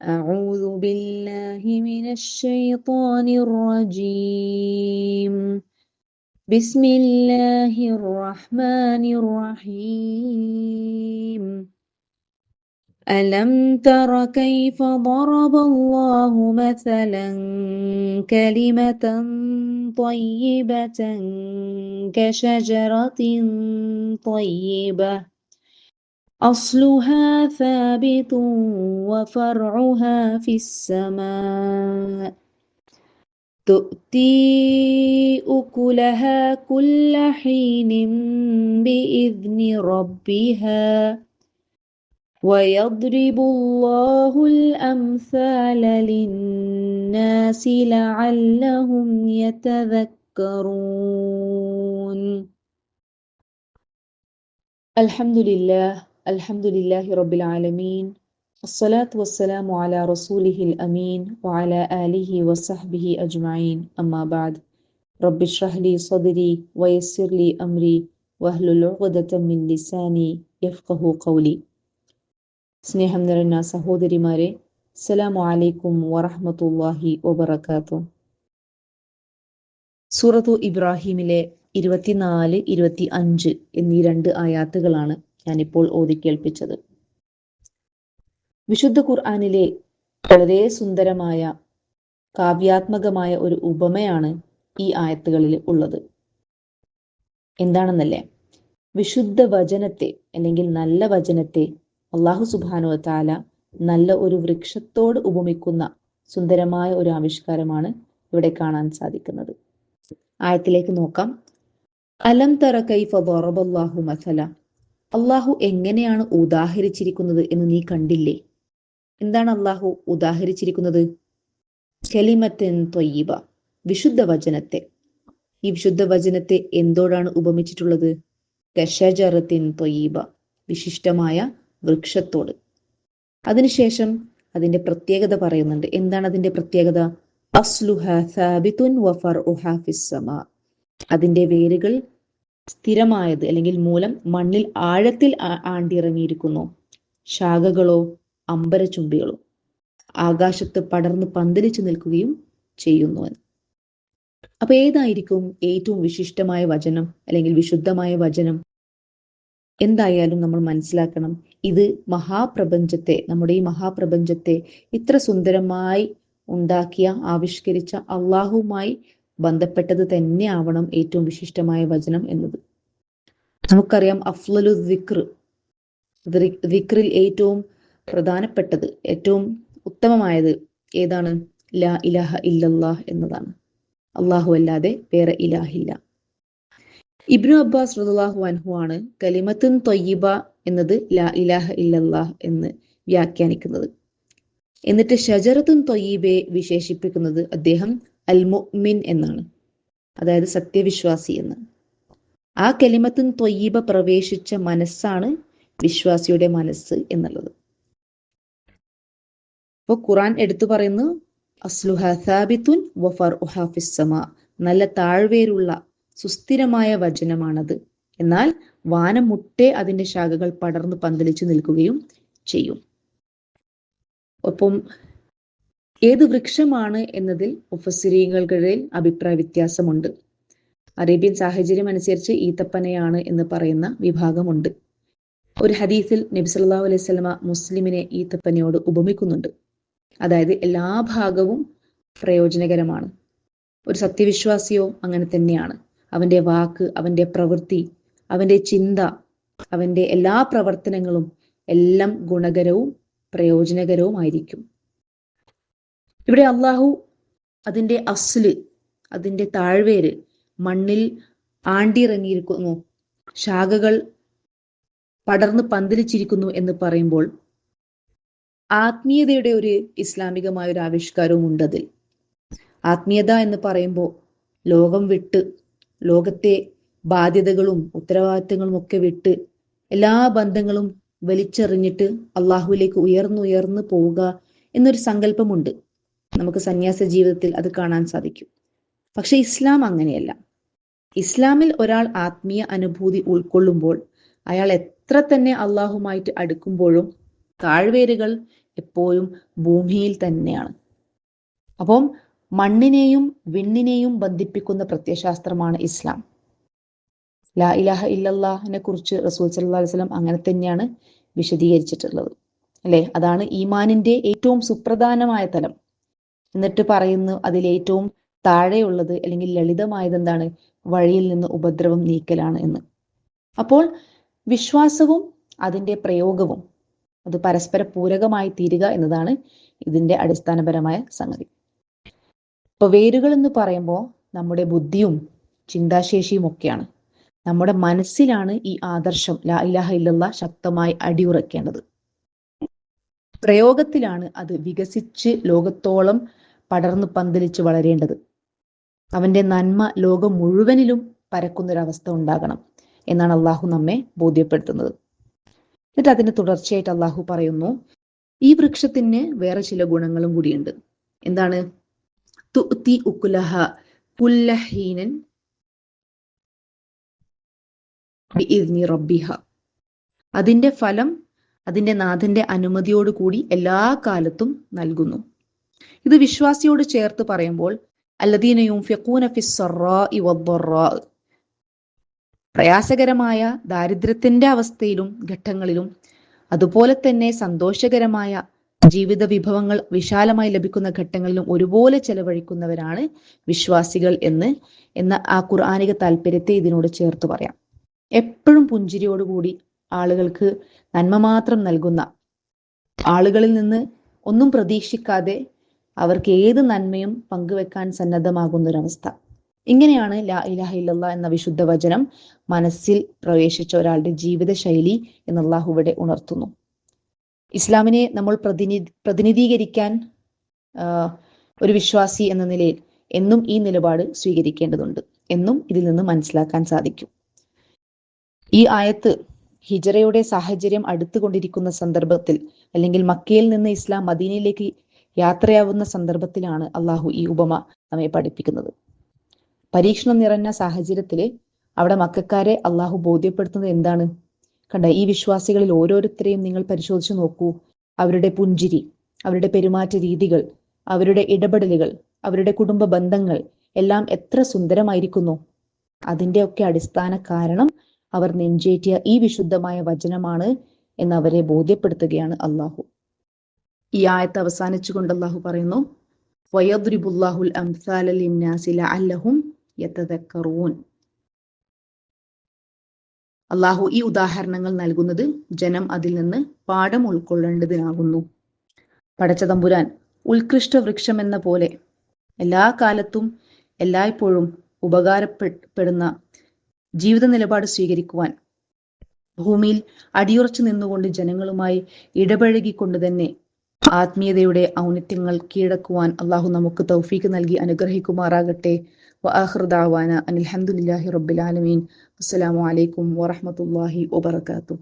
أعوذ بالله من الشيطان الرجيم بسم الله الرحمن الرحيم ألم تر كيف ضرب الله مثلا كلمة طيبة كشجرة طيبة أصلها ثابت وفرعها في السماء تؤتي أكلها كل حين بإذن ربها ويضرب الله الأمثال للناس لعلهم يتذكرون. الحمد لله رب العالمين الصلاة والسلام على رسوله الأمين وعلى آله وصحبه أجمعين أما بعد رب اشرح لي صدري ويسر لي أمري واحلل عقدة من لساني يفقهوا قولي. സ്നേഹം നിറഞ്ഞ സഹോദരിമാരെ, അസ്സലാമു അലൈക്കും വറഹ്മത്തുള്ളാഹി വബറകാതുഹു. സൂറത്തു ഇബ്രാഹിമിലെ 24, 25 എന്നീ 2 ആയാത്തുകളാണ് ഞാനിപ്പോൾ ഓതിക്കേൾപ്പിച്ചത്. വിശുദ്ധ ഖുർആനിലെ വളരെ സുന്ദരമായ കാവ്യാത്മകമായ ഒരു ഉപമയാണ് ഈ ആയത്തുകളിൽ ഉള്ളത്. എന്താണെന്നല്ലേ? വിശുദ്ധ വചനത്തെ അല്ലെങ്കിൽ നല്ല വചനത്തെ അല്ലാഹു സുബ്ഹാനഹു വ തആല നല്ല ഒരു വൃക്ഷത്തോട് ഉപമിക്കുന്ന സുന്ദരമായ ഒരു ആവിഷ്കാരമാണ് ഇവിടെ കാണാൻ സാധിക്കുന്നത്. ആയത്തിലേക്ക് നോക്കാം. അലം തറ കൈഫ ദറബല്ലാഹു മസല, അല്ലാഹു എങ്ങനെയാണ് ഉദാഹരിച്ചിരിക്കുന്നത് എന്ന് നീ കണ്ടില്ലേ? എന്താണ് അല്ലാഹു ഉദാഹരിച്ചിരിക്കുന്നത്? കലിമത്തൻ ത്വയ്യിബ, വിശുദ്ധ വചനത്തെ. ഈ വിശുദ്ധ വചനത്തെ എന്തോടാണ് ഉപമിച്ചിട്ടുള്ളത്? കശജറത്തിൻ ത്വയ്യിബ, വിശിഷ്ടമായ വൃക്ഷത്തോട്. അതിനുശേഷം അതിന്റെ പ്രത്യേകത പറയുന്നുണ്ട്. എന്താണ് അതിന്റെ പ്രത്യേകത? അസ്ലുഹ സാബിതുൻ വഫർഉഹ ഫിസ്സമാ, അതിന്റെ വേരുകൾ സ്ഥിരമായത് അല്ലെങ്കിൽ മൂലം മണ്ണിൽ ആഴത്തിൽ ആണ്ടിറങ്ങിയിരിക്കുന്നു. ശാഖകളോ അമ്പരചുംബികളോ ആകാശത്ത് പടർന്ന് പന്തലിച്ചു നിൽക്കുകയും ചെയ്യുന്നു. അപ്പൊ ഏതായിരിക്കും ഏറ്റവും വിശിഷ്ടമായ വചനം അല്ലെങ്കിൽ വിശുദ്ധമായ വചനം? എന്തായാലും നമ്മൾ മനസ്സിലാക്കണം, ഇത് മഹാപ്രപഞ്ചത്തെ, നമ്മുടെ ഈ മഹാപ്രപഞ്ചത്തെ ഇത്ര സുന്ദരമായി ഉണ്ടാക്കിയ ആവിഷ്കരിച്ച അള്ളാഹുവുമായി ബന്ധപ്പെട്ടത് തന്നെ ആവണം ഏറ്റവും വിശിഷ്ടമായ വചനം എന്നത്. നമുക്കറിയാം, അഫ്ളലു ദിക്റിൽ ഏറ്റവും പ്രധാനപ്പെട്ടത്, ഏറ്റവും ഉത്തമമായത് ഏതാണ്? ലാ ഇലാഹ ഇല്ലല്ലാഹ് എന്നതാണ്. അള്ളാഹു അല്ലാതെ വേറെ ഇലാഹില്ല. ഇബ്നു അബ്ബാസ് റളിയല്ലാഹു അൻഹു ആണ് കലിമത്തുൻ ത്വയ്യിബ എന്നത് ലാ ഇലാഹ ഇല്ലല്ലാഹ് എന്ന് വ്യാഖ്യാനിക്കുന്നത്. എന്നിട്ട് ഷജറത്തുൻ ത്വയ്യിബയെ വിശേഷിപ്പിക്കുന്നത് അദ്ദേഹം അൽ മുഅ്മിൻ എന്നാണ്, അതായത് സത്യവിശ്വാസി എന്ന്. ആ കലിമത്തുൻ ത്വയ്യിബ പ്രവേശിച്ച മനസ്സാണ് വിശ്വാസിയുടെ മനസ്സ് എന്നുള്ളത്. അപ്പോൾ ഖുർആൻ എടുത്തു പറയുന്നു, അസ്ലുഹ സാബിതുൻ വഫർഉഹ ഫിസ്സമാ, നല്ല താഴ്വേരുള്ള സുസ്ഥിരമായ വചനമാണത്. എന്നാൽ വാനം മുട്ടെ അതിന്റെ ശാഖകൾ പടർന്നു പന്തലിച്ചു നിൽക്കുകയും ചെയ്യും. ഒപ്പം ഏത് വൃക്ഷമാണ് എന്നതിൽ മുഫസ്സിരീങ്ങൾക്കിടയിൽ അഭിപ്രായ വ്യത്യാസമുണ്ട്. അറേബ്യൻ സാഹചര്യം അനുസരിച്ച് ഈത്തപ്പനയാണ് എന്ന് പറയുന്ന വിഭാഗമുണ്ട്. ഒരു ഹദീസിൽ നബി സല്ലല്ലാഹു അലൈഹി വസല്ലമ മുസ്ലിമിനെ ഈത്തപ്പനയോട് ഉപമിക്കുന്നുണ്ട്. അതായത് എല്ലാ ഭാഗവും പ്രയോജനകരമാണ്. ഒരു സത്യവിശ്വാസിയോ അങ്ങനെ തന്നെയാണ്. അവന്റെ വാക്ക്, അവന്റെ പ്രവൃത്തി, അവന്റെ ചിന്ത, അവന്റെ എല്ലാ പ്രവർത്തനങ്ങളും എല്ലാം ഗുണകരവും പ്രയോജനകരവുമായിരിക്കും. ഇവിടെ അള്ളാഹു അതിന്റെ അസ്ല്, അതിന്റെ താഴ്വേര് മണ്ണിൽ ആണ്ടിറങ്ങിയിരിക്കുന്നു, ശാഖകൾ പടർന്ന് പന്തലിച്ചിരിക്കുന്നു എന്ന് പറയുമ്പോൾ ആത്മീയതയുടെ ഒരു ഇസ്ലാമികമായ ഒരു ആവിഷ്കാരവും ഉണ്ട് അതിൽ. ആത്മീയത എന്ന് പറയുമ്പോൾ ലോകം വിട്ട്, ലോകത്തെ ബാധ്യതകളും ഉത്തരവാദിത്തങ്ങളും ഒക്കെ വിട്ട് എല്ലാ ബന്ധങ്ങളും വലിച്ചെറിഞ്ഞിട്ട് അള്ളാഹുവിലേക്ക് ഉയർന്നുയർന്ന് പോവുക എന്നൊരു സങ്കല്പമുണ്ട്. നമുക്ക് സന്യാസ ജീവിതത്തിൽ അത് കാണാൻ സാധിക്കും. പക്ഷെ ഇസ്ലാം അങ്ങനെയല്ല. ഇസ്ലാമിൽ ഒരാൾ ആത്മീയ അനുഭൂതി ഉൾക്കൊള്ളുമ്പോൾ അയാൾ എത്ര തന്നെ അള്ളാഹുമായിട്ട് അടുക്കുമ്പോഴും താഴ്വേരുകൾ എപ്പോഴും ഭൂമിയിൽ തന്നെയാണ്. അപ്പം മണ്ണിനെയും വിണ്ണിനെയും ബന്ധിപ്പിക്കുന്ന പ്രത്യയശാസ്ത്രമാണ് ഇസ്ലാം. ലാ ഇലാഹ ഇല്ലല്ലാഹിനെ കുറിച്ച് റസൂൽ സല്ലല്ലാഹു അലൈഹി വസല്ലം അങ്ങനെ തന്നെയാണ് വിശദീകരിച്ചിട്ടുള്ളത്, അല്ലെ? അതാണ് ഈമാനിന്റെ ഏറ്റവും സുപ്രധാനമായ തലം. എന്നിട്ട് പറയുന്നു അതിലേറ്റവും താഴെയുള്ളത് അല്ലെങ്കിൽ ലളിതമായത് എന്താണ്? വഴിയിൽ നിന്ന് ഉപദ്രവം നീക്കലാണ് എന്ന്. അപ്പോൾ വിശ്വാസവും അതിന്റെ പ്രയോഗവും അത് പരസ്പര പൂരകമായി തീരുക എന്നതാണ് ഇതിന്റെ അടിസ്ഥാനപരമായ സംഗതി. ഇപ്പൊ വേരുകൾ എന്ന് പറയുമ്പോൾ നമ്മുടെ ബുദ്ധിയും ചിന്താശേഷിയും ഒക്കെയാണ്. നമ്മുടെ മനസ്സിലാണ് ഈ ആദർശം ലാ ഇലാഹ ഇല്ലല്ലാഹ് ശക്തമായി അടിയുറക്കേണ്ടത്. പ്രയോഗത്തിലാണ് അത് വികസിച്ച് ലോകത്തോളം പടർന്നു പന്തലിച്ച് വളരേണ്ടത്. അവന്റെ നന്മ ലോകം മുഴുവനിലും പരക്കുന്നൊരവസ്ഥ ഉണ്ടാകണം എന്നാണ് അള്ളാഹു നമ്മെ ബോധ്യപ്പെടുത്തുന്നത്. എന്നിട്ട് അതിന് തുടർച്ചയായിട്ട് അള്ളാഹു പറയുന്നു, ഈ വൃക്ഷത്തിന് വേറെ ചില ഗുണങ്ങളും കൂടിയുണ്ട്. എന്താണ്? തുഅ്തി ഉക്കുലഹ കുല്ല ഹീനൻ ബിഇദ്നി റബ്ബിഹ. അതിന്റെ ഫലം അതിന്റെ നാഥന്റെ അനുമതിയോടുകൂടി എല്ലാ കാലത്തും നൽകുന്നു. ഇത് വിശ്വാസിയോട് ചേർത്ത് പറയുമ്പോൾ അല്ലദീന യുൻഫിഖൂന ഫിസ്സറാഇ വദ്ദറാഇ, പ്രയാസകരമായ ദാരിദ്ര്യത്തിന്റെ അവസ്ഥയിലും ഘട്ടങ്ങളിലും അതുപോലെ തന്നെ സന്തോഷകരമായ ജീവിത വിഭവങ്ങൾ വിശാലമായി ലഭിക്കുന്ന ഘട്ടങ്ങളിലും ഒരുപോലെ ചെലവഴിക്കുന്നവരാണ് വിശ്വാസികൾ എന്ന ആ ഖുർആനിക താല്പര്യത്തെ ഇതിനോട് ചേർത്ത് പറയാം. എപ്പോഴും പുഞ്ചിരിയോടുകൂടി ആളുകൾക്ക് നന്മ മാത്രം നൽകുന്ന, ആളുകളിൽ നിന്ന് ഒന്നും പ്രതീക്ഷിക്കാതെ അവർക്ക് ഏത് നന്മയും പങ്കുവെക്കാൻ സന്നദ്ധമാകുന്ന ഒരവസ്ഥ. ഇങ്ങനെയാണ് ലാ ഇലാഹ ഇല്ലല്ലാഹ് എന്ന വിശുദ്ധ വചനം മനസ്സിൽ പ്രവേശിച്ച ഒരാളുടെ ജീവിത ശൈലി എന്ന് അല്ലാഹു ഇവിടെ ഉണർത്തുന്നു. ഇസ്ലാമിനെ നമ്മൾ പ്രതിനിധീകരിക്കാൻ ഒരു വിശ്വാസി എന്ന നിലയിൽ എന്നും ഈ നിലപാട് സ്വീകരിക്കേണ്ടതുണ്ട് എന്നും ഇതിൽ നിന്ന് മനസ്സിലാക്കാൻ സാധിക്കും. ഈ ആയത്ത് ഹിജറയുടെ സാഹചര്യം അടുത്തുകൊണ്ടിരിക്കുന്ന സന്ദർഭത്തിൽ, അല്ലെങ്കിൽ മക്കയിൽ നിന്ന് ഇസ്ലാം മദീനയിലേക്ക് യാത്രയാവുന്ന സന്ദർഭത്തിലാണ് അള്ളാഹു ഈ ഉപമ നമ്മെ പഠിപ്പിക്കുന്നത്. പരീക്ഷണം നിറഞ്ഞ സാഹചര്യത്തില് അവിടെ മക്കക്കാരെ അള്ളാഹു ബോധ്യപ്പെടുത്തുന്നത് എന്താണ്? കണ്ട, ഈ വിശ്വാസികളിൽ ഓരോരുത്തരെയും നിങ്ങൾ പരിശോധിച്ചു നോക്കൂ. അവരുടെ പുഞ്ചിരി, അവരുടെ പെരുമാറ്റ രീതികൾ, അവരുടെ ഇടപെടലുകൾ, അവരുടെ കുടുംബ ബന്ധങ്ങൾ എല്ലാം എത്ര സുന്ദരമായിരിക്കുന്നു. അതിൻ്റെയൊക്കെ അടിസ്ഥാന കാരണം അവർ നെഞ്ചേറ്റിയ ഈ വിശുദ്ധമായ വചനമാണ് എന്ന് അവരെ ബോധ്യപ്പെടുത്തുകയാണ് അള്ളാഹു. ഈ ആയത്ത് അവസാനിച്ചുകൊണ്ട് അള്ളാഹു പറയുന്നു, വയദ്രിബുല്ലാഹുൽ അംസാല ലിന്നാസി ലഅല്ലഹും യതദക്കറൂൻ. അള്ളാഹു ഈ ഉദാഹരണങ്ങൾ നൽകുന്നത് ജനം അതിൽ നിന്ന് പാഠം ഉൾക്കൊള്ളേണ്ടതിനാകുന്നു. പടച്ച തമ്പുരാൻ ഉത്കൃഷ്ട വൃക്ഷം എന്ന പോലെ എല്ലാ കാലത്തും എല്ലായ്പ്പോഴും ഉപകാരപ്പെടുന്ന ജീവിത നിലപാട് സ്വീകരിക്കുവാൻ, ഭൂമിയിൽ അടിയുറച്ചു നിന്നുകൊണ്ട് ജനങ്ങളുമായി ഇടപഴകിക്കൊണ്ട് തന്നെ ആത്മീയതയുടെ ഔന്നിത്യങ്ങൾ കീഴടക്കുവാൻ അള്ളാഹു നമുക്ക് തൗഫീക്ക് നൽകി അനുഗ്രഹിക്കുമാറാകട്ടെ. വആഖിറു ദഅവാന അനിൽ ഹംദുലില്ലാഹി റബ്ബിൽ ആലമീൻ. അസ്സലാമു അലൈക്കും വറഹ്മത്തുള്ളാഹി വബറകാതുഹു.